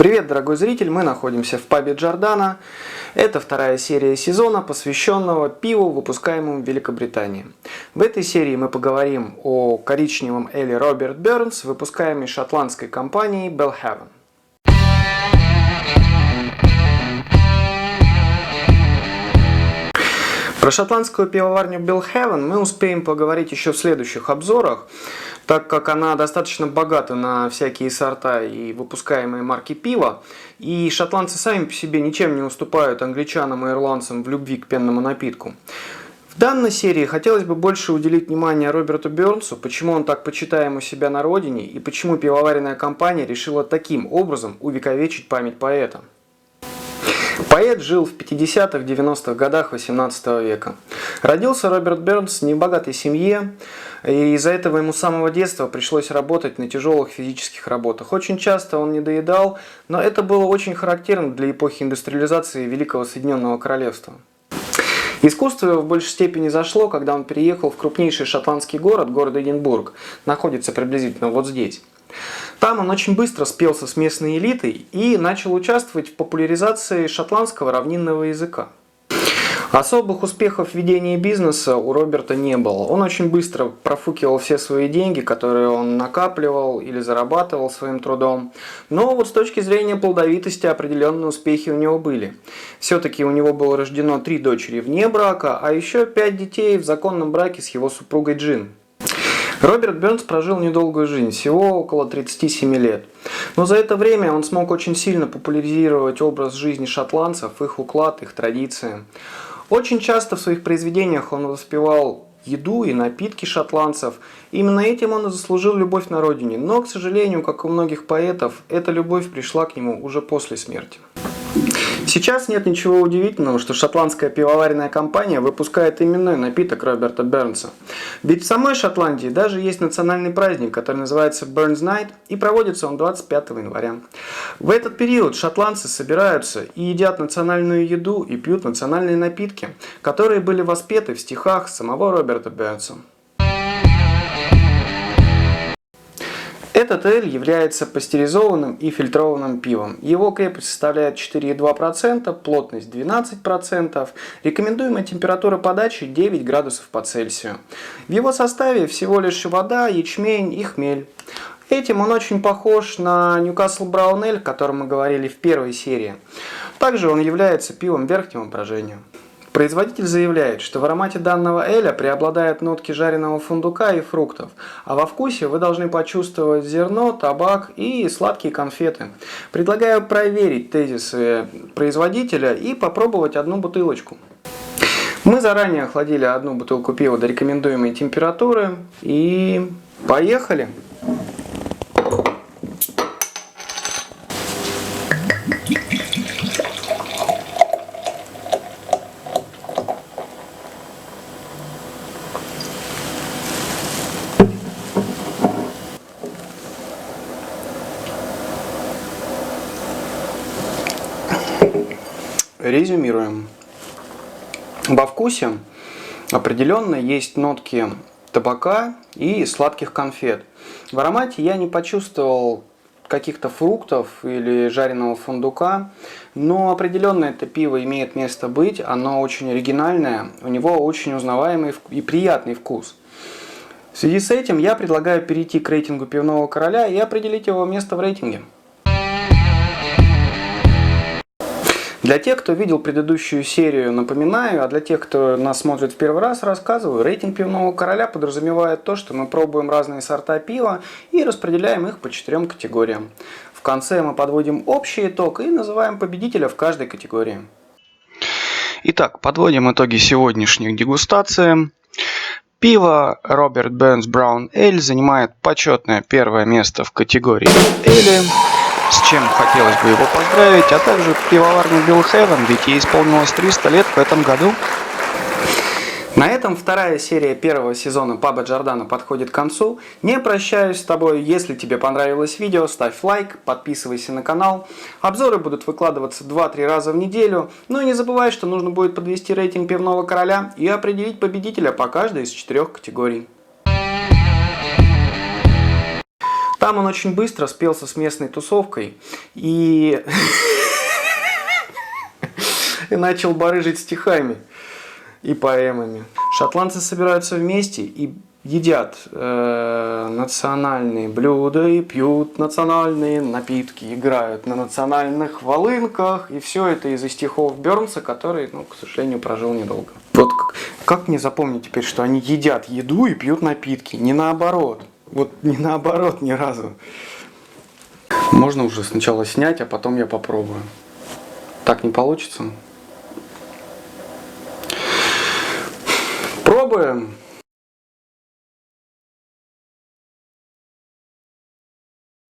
Привет, дорогой зритель, мы находимся в пабе Джордана. Это вторая серия сезона, посвященного пиву, выпускаемому в Великобритании. В этой серии мы поговорим о коричневом эле Роберт Бернс, выпускаемой шотландской компанией Belhaven. Про шотландскую пивоварню Belhaven мы успеем поговорить еще в следующих обзорах, так как она достаточно богата на всякие сорта и выпускаемые марки пива, и шотландцы сами по себе ничем не уступают англичанам и ирландцам в любви к пенному напитку. В данной серии хотелось бы больше уделить внимание Роберту Бернсу, почему он так почитаем у себя на родине и почему пивоваренная компания решила таким образом увековечить память поэта. Поэт жил в 50-х-90-х годах 18 века. Родился Роберт Бернс в небогатой семье, и из-за этого ему с самого детства пришлось работать на тяжелых физических работах. Очень часто он недоедал, но это было очень характерно для эпохи индустриализации Великого Соединенного Королевства. Искусство его в большей степени зашло, когда он переехал в крупнейший шотландский город Эдинбург, находится приблизительно вот здесь. Там он очень быстро спелся с местной элитой и начал участвовать в популяризации шотландского равнинного языка. Особых успехов в ведении бизнеса у Роберта не было. Он очень быстро профукивал все свои деньги, которые он накапливал или зарабатывал своим трудом. Но вот с точки зрения плодовитости определенные успехи у него были. Все-таки у него было рождено 3 дочери вне брака, а еще 5 детей в законном браке с его супругой Джин. Роберт Бернс прожил недолгую жизнь, всего около 37 лет. Но за это время он смог очень сильно популяризировать образ жизни шотландцев, их уклад, их традиции. Очень часто в своих произведениях он воспевал еду и напитки шотландцев. Именно этим он и заслужил любовь на родине. Но, к сожалению, как у многих поэтов, эта любовь пришла к нему уже после смерти. Сейчас нет ничего удивительного, что шотландская пивоваренная компания выпускает именной напиток Роберта Бернса. Ведь в самой Шотландии даже есть национальный праздник, который называется Burns Night, и проводится он 25 января. В этот период шотландцы собираются и едят национальную еду и пьют национальные напитки, которые были воспеты в стихах самого Роберта Бернса. Этот эль является пастеризованным и фильтрованным пивом. Его крепость составляет 4,2%, плотность 12%, рекомендуемая температура подачи 9 градусов по Цельсию. В его составе всего лишь вода, ячмень и хмель. Этим он очень похож на Newcastle Brown Ale, о котором мы говорили в первой серии. Также он является пивом верхнего брожения. Производитель заявляет, что в аромате данного эля преобладают нотки жареного фундука и фруктов, а во вкусе вы должны почувствовать зерно, табак и сладкие конфеты. Предлагаю проверить тезисы производителя и попробовать одну бутылочку. Мы заранее охладили одну бутылку пива до рекомендуемой температуры и поехали! Резюмируем. Во вкусе определенно есть нотки табака и сладких конфет. В аромате я не почувствовал каких-то фруктов или жареного фундука, но определенно это пиво имеет место быть, оно очень оригинальное, у него очень узнаваемый и приятный вкус. В связи с этим я предлагаю перейти к рейтингу пивного короля и определить его место в рейтинге. Для тех, кто видел предыдущую серию, напоминаю, а для тех, кто нас смотрит в первый раз, рассказываю. Рейтинг пивного короля подразумевает то, что мы пробуем разные сорта пива и распределяем их по 4 категориям. В конце мы подводим общий итог и называем победителя в каждой категории. Итак, подводим итоги сегодняшних дегустаций. Пиво Роберт Бернс Brown Ale занимает почетное первое место в категории Эли, с чем хотелось бы его поздравить, а также пивоварню Belhaven, ведь ей исполнилось 300 лет в этом году. На этом вторая серия первого сезона паба Джордана подходит к концу. Не прощаюсь с тобой. Если тебе понравилось видео, ставь лайк, подписывайся на канал. Обзоры будут выкладываться 2-3 раза в неделю. Ну и не забывай, что нужно будет подвести рейтинг пивного короля и определить победителя по каждой из 4 категорий. Там он очень быстро спелся с местной тусовкой и начал барыжить стихами и поэмами. Шотландцы собираются вместе и едят национальные блюда и пьют национальные напитки, играют на национальных волынках, и все это из-за стихов Бёрнса, который, к сожалению, прожил недолго. Вот как мне запомнить теперь, что они едят еду и пьют напитки, не наоборот. Вот не наоборот ни разу. Можно уже сначала снять, а потом я попробую. Так не получится? Пробуем.